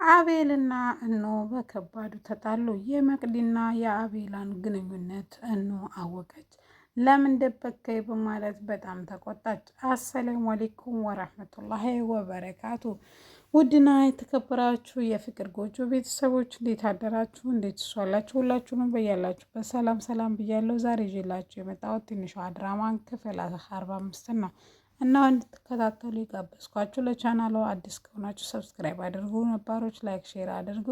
አቤልና እኖ በከባዱ ተጣሉ። የመቅዲና የአቤላን ግንኙነት እኖ አወቀች። ለምን ደበከኝ በማለት በጣም ተቆጣች። አሰላሙ አለይኩም ወራህመቱላሂ ወበረካቱ። ውድና የተከበራችሁ የፍቅር ጎጆ ቤተሰቦች እንዴት አደራችሁ? እንዴት ዋላችሁ? ሁላችሁንም በያላችሁ በሰላም ሰላም ብያለሁ። ዛሬ ይዤላችሁ የመጣሁት ትንሿ ድራማን ክፍል 45 ነው እና እንድትከታተሉ ይጋበዝኳችሁ። ለቻናሉ አዲስ ከሆናችሁ ሰብስክራይብ አድርጉ፣ ነባሮች ላይክ ሼር አድርጉ።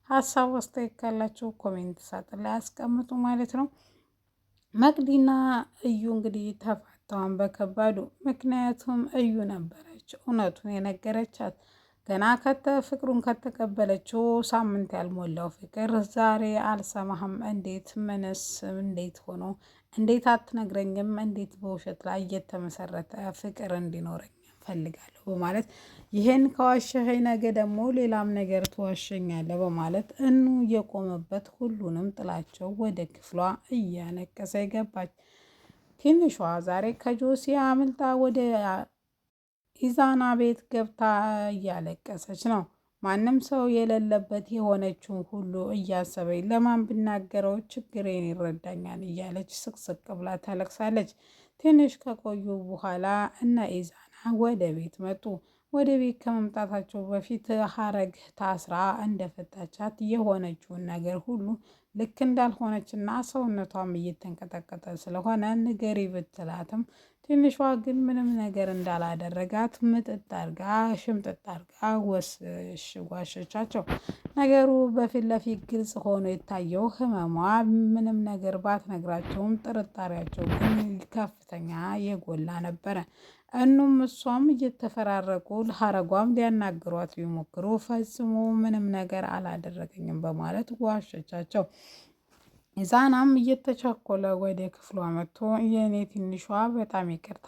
ሀሳብ አስተያየት ካላችሁ ኮሜንት ሳጥን ላይ አስቀምጡ ማለት ነው። መቅዲና እዩ እንግዲህ ተፋተዋን በከባዱ። ምክንያቱም እዩ ነበረች እውነቱን የነገረቻት። ገና ፍቅሩን ከተቀበለችው ሳምንት ያልሞላው ፍቅር ዛሬ አልሰማህም እንዴት ምንስ እንዴት ሆኖ እንዴት አትነግረኝም? እንዴት በውሸት ላይ እየተመሰረተ ፍቅር እንዲኖረኝ ፈልጋለሁ በማለት ይሄን ከዋሸኸኝ ነገ ደግሞ ሌላም ነገር ትዋሸኛለህ በማለት እኑ የቆመበት ሁሉንም ጥላቸው ወደ ክፍሏ እያነቀሰ ገባች። ትንሿ ዛሬ ከጆሲ አምልጣ ወደ ኢዛና ቤት ገብታ እያለቀሰች ነው። ማንም ሰው የሌለበት የሆነችውን ሁሉ እያሰበኝ ለማን ብናገረው ችግሬን ይረዳኛል እያለች ስቅስቅ ብላ ታለቅሳለች። ትንሽ ከቆዩ በኋላ እነ ኢዛና ወደ ቤት መጡ። ወደ ቤት ከመምጣታቸው በፊት ሀረግ ታስራ እንደፈታቻት የሆነችውን ነገር ሁሉ ልክ እንዳልሆነችና ሰውነቷም እየተንቀጠቀጠ ስለሆነ ንገሪ ብትላትም ትንሿ ግን ምንም ነገር እንዳላደረጋት ምጥጥ አርጋ ሽምጥጥ አርጋ ዋሸቻቸው። ነገሩ በፊት ለፊት ግልጽ ሆኖ የታየው ህመሟ ምንም ነገር ባትነግራቸውም ጥርጣሬያቸው ግን ከፍተኛ የጎላ ነበረ። እኑም እሷም እየተፈራረቁ ሀረጓም ሊያናግሯት ቢሞክሩ ፈጽሞ ምንም ነገር አላደረገኝም በማለት ዋሸቻቸው። ኢዛናም እየተቸኮለ ወደ ክፍሏ መጥቶ የእኔ ትንሿ በጣም ይቅርታ፣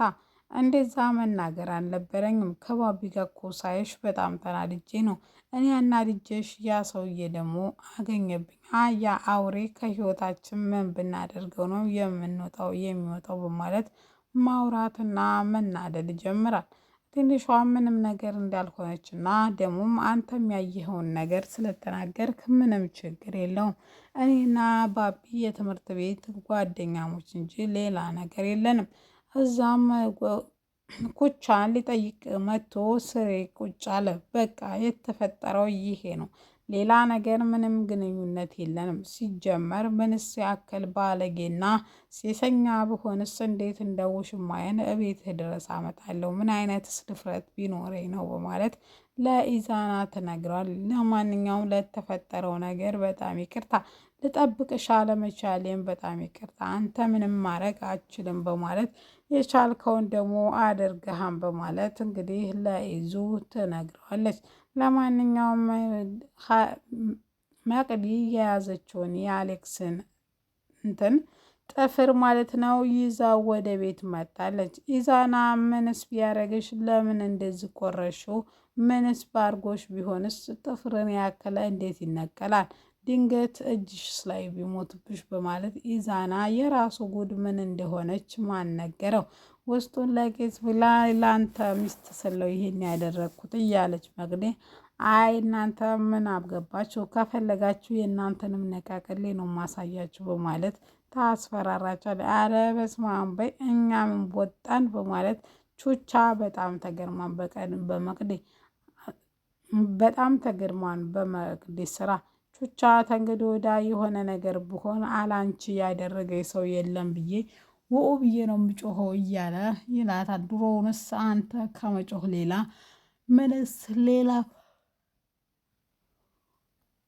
እንደዛ መናገር አልነበረኝም። ከባቢ ጋር እኮ ሳይሽ በጣም ተናድጄ ነው። እኔ አናድጄሽ፣ ያ ሰውዬ ደግሞ አገኘብኝ። ያ አውሬ ከህይወታችን ምን ብናደርገው ነው የምንወጣው የሚወጣው በማለት ማውራትና መናደድ ይጀምራል። ትንሿ ምንም ነገር እንዳልሆነችና ደግሞም አንተም ያየኸውን ነገር ስለተናገርክ ምንም ችግር የለውም። እኔና ባቢ የትምህርት ቤት ጓደኛሞች እንጂ ሌላ ነገር የለንም። እዛም ኩቻን ሊጠይቅ መጥቶ ስሬ ቁጭ አለ። በቃ የተፈጠረው ይሄ ነው። ሌላ ነገር ምንም ግንኙነት የለንም። ሲጀመር ምንስ ያክል ባለጌና ሴሰኛ ብሆንስ እንዴት እንደ ውሽማዬን እቤትህ ድረስ አመጣለሁ? ምን አይነትስ ድፍረት ቢኖረኝ ነው በማለት ለኢዛና ተነግሯል። ለማንኛውም ለተፈጠረው ነገር በጣም ይቅርታ፣ ልጠብቅሽ አለመቻሌም በጣም ይቅርታ፣ አንተ ምንም ማድረግ አችልም በማለት የቻልከውን ደግሞ አድርገሃን በማለት እንግዲህ ለኢዙ ትነግረዋለች። ለማንኛውም መቅዲ የያዘችውን የአሌክስን ጥፍር ማለት ነው ይዛ ወደ ቤት መጣለች። ኢዛና ምንስ ቢያደርግሽ ለምን እንደዚህ ቆረሽው? ምንስ ባርጎሽ ቢሆንስ ጥፍርን ያከለ እንዴት ይነቀላል? ድንገት እጅሽ ላይ ቢሞትብሽ በማለት ኢዛና የራሱ ጉድ ምን እንደሆነች ማን ነገረው? ውስጡን ለቄስ ብላ ለአንተ ሚስት ስለው ይሄን ያደረግኩት እያለች መቅዲ አይ እናንተ ምን አብገባችሁ? ከፈለጋችሁ የእናንተንም ነቃቀሌ ነው ማሳያችሁ በማለት ታስፈራራቻለች። አረ በስመ አብ በይ፣ እኛ ምን ቦጣን በማለት ቹቻ በጣም ተገርማን በመቅዲ ስራ ቹቻ ተንግዶ ወዳ የሆነ ነገር ብሆን አላንቺ ያደረገኝ ሰው የለም ብዬ ውኡ ብዬ ነው የምጮኸው እያለ ይላታል። ድሮውንስ አንተ ከመጮህ ሌላ ምንስ ሌላ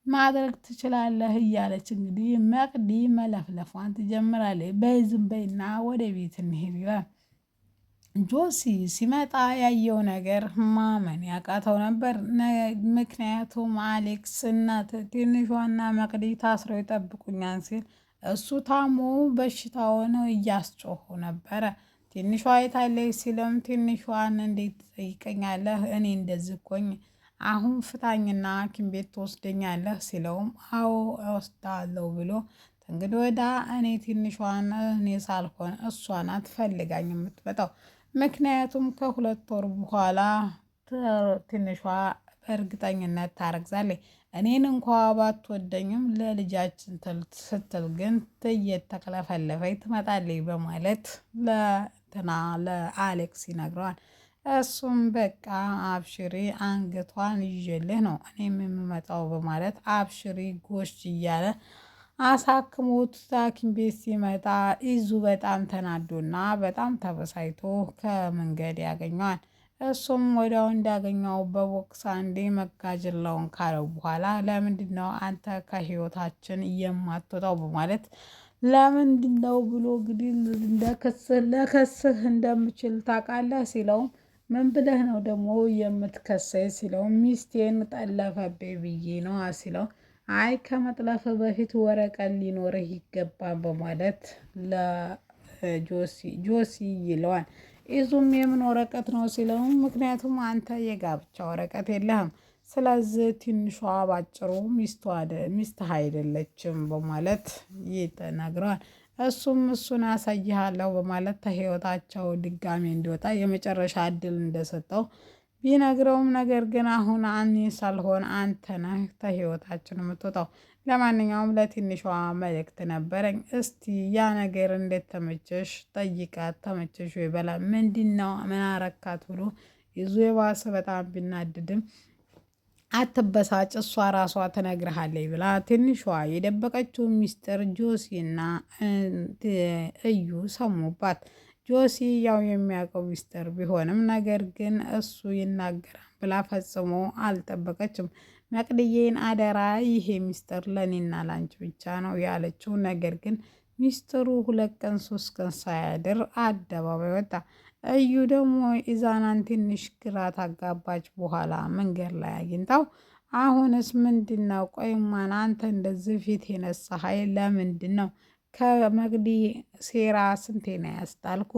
ማድረግ ትችላለህ? እያለች እንግዲህ መቅዲ መለፍለፏን ትጀምራለች። በዝም በይና ወደ ቤት እንሄድ ይላል። ጆሲ ሲመጣ ያየው ነገር ማመን ያቃተው ነበር። ምክንያቱም አሌክስ እናት ትንሿና መቅዲ ታስረው ይጠብቁኛል ሲል እሱ ታሞ በሽታውን እያስጮሁ ነበረ። ትንሿ የታለች ሲለም ትንሿን እንዴት ትጠይቀኛለህ? እኔ እንደዚህ እኮኝ አሁን ፍታኝና ሐኪም ቤት ትወስደኛለህ ሲለውም አዎ እወስዳለሁ ብሎ እንግዲህ ወዳ እኔ ትንሿን እኔ ሳልሆን እሷ ናት ፈልጋኝ የምትመጣው። ምክንያቱም ከ2 ወር በኋላ ትንሿ በእርግጠኝነት ታረግዛለች። እኔን እንኳ ባትወደኝም ለልጃችን ስትል ግን እየተክለፈለፈች ትመጣለች በማለት ለአሌክስ ይነግረዋል። እሱም በቃ አብሽሪ አንገቷን ይዤልህ ነው እኔም የምመጣው በማለት አብሽሪ ጎሽ እያለ አሳክሞት ሐኪም ቤት ሲመጣ ኢዙ በጣም ተናዶና በጣም ተበሳይቶ ከመንገድ ያገኘዋል። እሱም ወዲያው እንዳገኘው በቦክስ አንዴ መጋጅላውን ካለው በኋላ ለምንድነው አንተ ከህይወታችን የማትወጣው በማለት ለምንድነው ብሎ እንግዲህ ለከስህ እንደምችል ታውቃለህ ሲለውም ምን ብለህ ነው ደግሞ የምትከሰይ ሲለው ሚስቴን ጠለፈብኝ ብዬ ነው ሲለው አይ ከመጥለፍ በፊት ወረቀት ሊኖርህ ይገባል በማለት ለጆሲ ይለዋል። ኢዙም የምን ወረቀት ነው ሲለው ምክንያቱም አንተ የጋብቻ ወረቀት የለህም ስለዚህ ትንሿ ባጭሩ ሚስትህ አይደለችም በማለት ይነግረዋል። እሱም እሱን አሳይሃለሁ በማለት ከህይወታቸው ድጋሜ እንዲወጣ የመጨረሻ እድል እንደሰጠው ቢነግረውም ነገር ግን አሁን እኔ ሳልሆን አንተ ነህ ከህይወታችን የምትወጣው። ለማንኛውም ለትንሿ መልእክት ነበረኝ። እስቲ ያ ነገር እንዴት ተመቸሽ ጠይቃት። ተመቸሽ ወይ በላ ምንድነው ምን አረካት ብሎ ይዞ የባሰ በጣም ቢናድድም አትበሳጭ እሷ ራሷ ትነግርሃለች ብላ ትንሿ የደበቀችው ሚስጥር ጆሲና እዩ ሰሙባት። ጆሲ ያው የሚያውቀው ሚስጥር ቢሆንም ነገር ግን እሱ ይናገራል ብላ ፈጽሞ አልጠበቀችም። መቅድዬን አደራ ይሄ ሚስጥር ለኔና ላንቺ ብቻ ነው ያለችው። ነገር ግን ሚስጥሩ 2 ቀን 3 ቀን ሳያድር አደባባይ ወጣ። እዩ ደግሞ ኢዛናን ትንሽ ግራ ታጋባች። በኋላ መንገድ ላይ አግኝታው አሁንስ ምንድነው? ቆይማን አንተ እንደዚህ ፊት የነሳኸኝ ለምንድን ነው? ከመቅዲ ሴራ ስንቴ ነው ያስጣልኩ?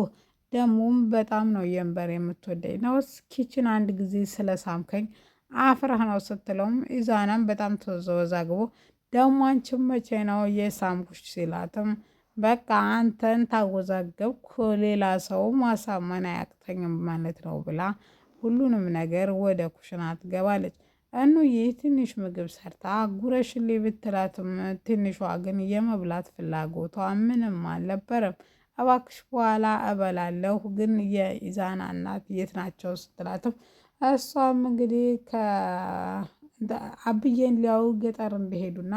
ደግሞም በጣም ነው የንበር የምትወደኝ ነውስ? ኪችን አንድ ጊዜ ስለሳምከኝ አፍረህ ነው ስትለውም ኢዛናም በጣም ተወዛግቦ ደግሞ አንቺም መቼ ነው የሳምኩሽ ሲላትም በቃ አንተን ታወዛገብኩ ሌላ ሰው ማሳመን አያቅተኝም ማለት ነው ብላ ሁሉንም ነገር ወደ ኩሽና ትገባለች። እኑዬ ትንሽ ምግብ ሰርታ ጉረሽልኝ ብትላትም ትንሿ ግን የመብላት ፍላጎቷ ምንም አልነበረም። እባክሽ በኋላ እበላለሁ ግን የኢዛና እናት የት ናቸው ስትላትም እሷም እንግዲህ አብዬን ሊያው ገጠር እንደሄዱና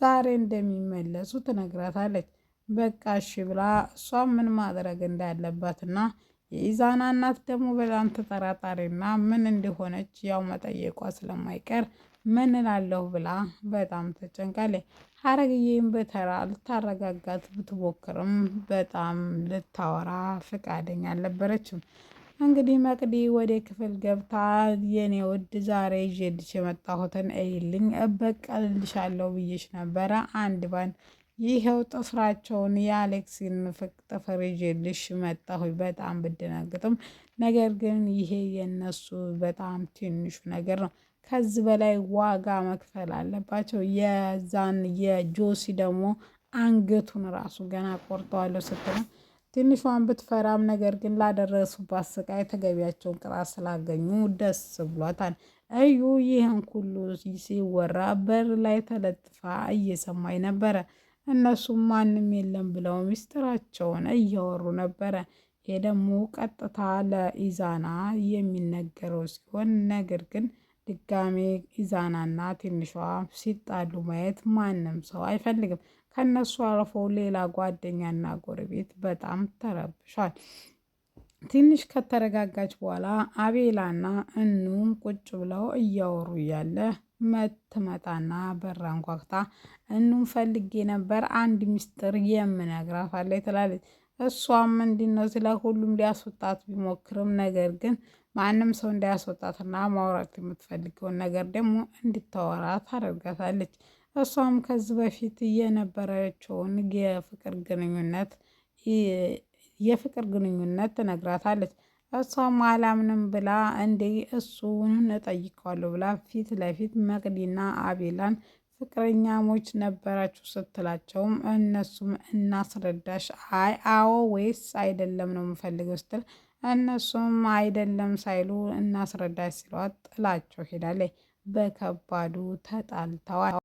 ዛሬ እንደሚመለሱ ትነግራታለች። በቃ እሺ ብላ እሷም ምን ማድረግ እንዳለባትና የኢዛና እናት ደግሞ በጣም ተጠራጣሪና ምን እንደሆነች ያው መጠየቋ ስለማይቀር ምን እላለሁ ብላ በጣም ተጨንቃለች። ሀረግዬም በተራ ልታረጋጋት ብትሞክርም በጣም ልታወራ ፈቃደኛ አልነበረችም። እንግዲህ መቅዲ ወደ ክፍል ገብታ የኔ ውድ ዛሬ ይዤልሽ የመጣሁትን እይልኝ እበቀልልሻለሁ ብዬሽ ነበረ አንድ ባንድ ይኸው ጥፍራቸውን የአሌክሲን ጥፍር ይዤልሽ መጣሁኝ። በጣም ብደነግጥም ነገር ግን ይሄ የነሱ በጣም ትንሹ ነገር ነው። ከዚህ በላይ ዋጋ መክፈል አለባቸው። የዛን የጆሲ ደግሞ አንገቱን ራሱ ገና ቆርጠዋለሁ ስትለው ትንሿን ብትፈራም ነገር ግን ላደረሱባት ስቃይ ተገቢያቸውን ቅጣት ስላገኙ ደስ ብሏታል። እዩ ይህን ሁሉ ሲወራ በር ላይ ተለጥፋ እየሰማኝ ነበረ። እነሱም ማንም የለም ብለው ሚስጥራቸውን እያወሩ ነበረ። ይሄ ደግሞ ቀጥታ ለኢዛና የሚነገረው ሲሆን ነገር ግን ድጋሜ ኢዛናና ትንሿ ሲጣሉ ማየት ማንም ሰው አይፈልግም። ከነሱ አልፎ ሌላ ጓደኛና ጎረቤት በጣም ተረብሿል። ትንሽ ከተረጋጋች በኋላ አቤላና እኑም ቁጭ ብለው እያወሩ እያለ ትመጣና በር አንኳኩታ እኑም ፈልጌ ነበር አንድ ሚስጥር የምነግራት አለኝ ትላለች። እሷም ምንድነው ስለ ሁሉም ሊያስወጣት ቢሞክርም ነገር ግን ማንም ሰው እንዳያስወጣትና ማውራት የምትፈልገውን ነገር ደግሞ እንድታወራ ታደርጋታለች። እሷም ከዚህ በፊት የነበረችውን የፍቅር ግንኙነት ትነግራታለች። እሷም አላምንም ብላ እንዴ እሱን እጠይቀዋለሁ ብላ ፊት ለፊት መቅዲና አቤላን ፍቅረኛሞች ነበራችሁ ስትላቸውም እነሱም እናስረዳሽ አይ አዎ ወይስ አይደለም ነው የምፈልገው ስትል እነሱም አይደለም ሳይሉ እናስረዳች ሲሏት ጥላቸው ሄዳለች። በከባዱ ተጣልተዋል።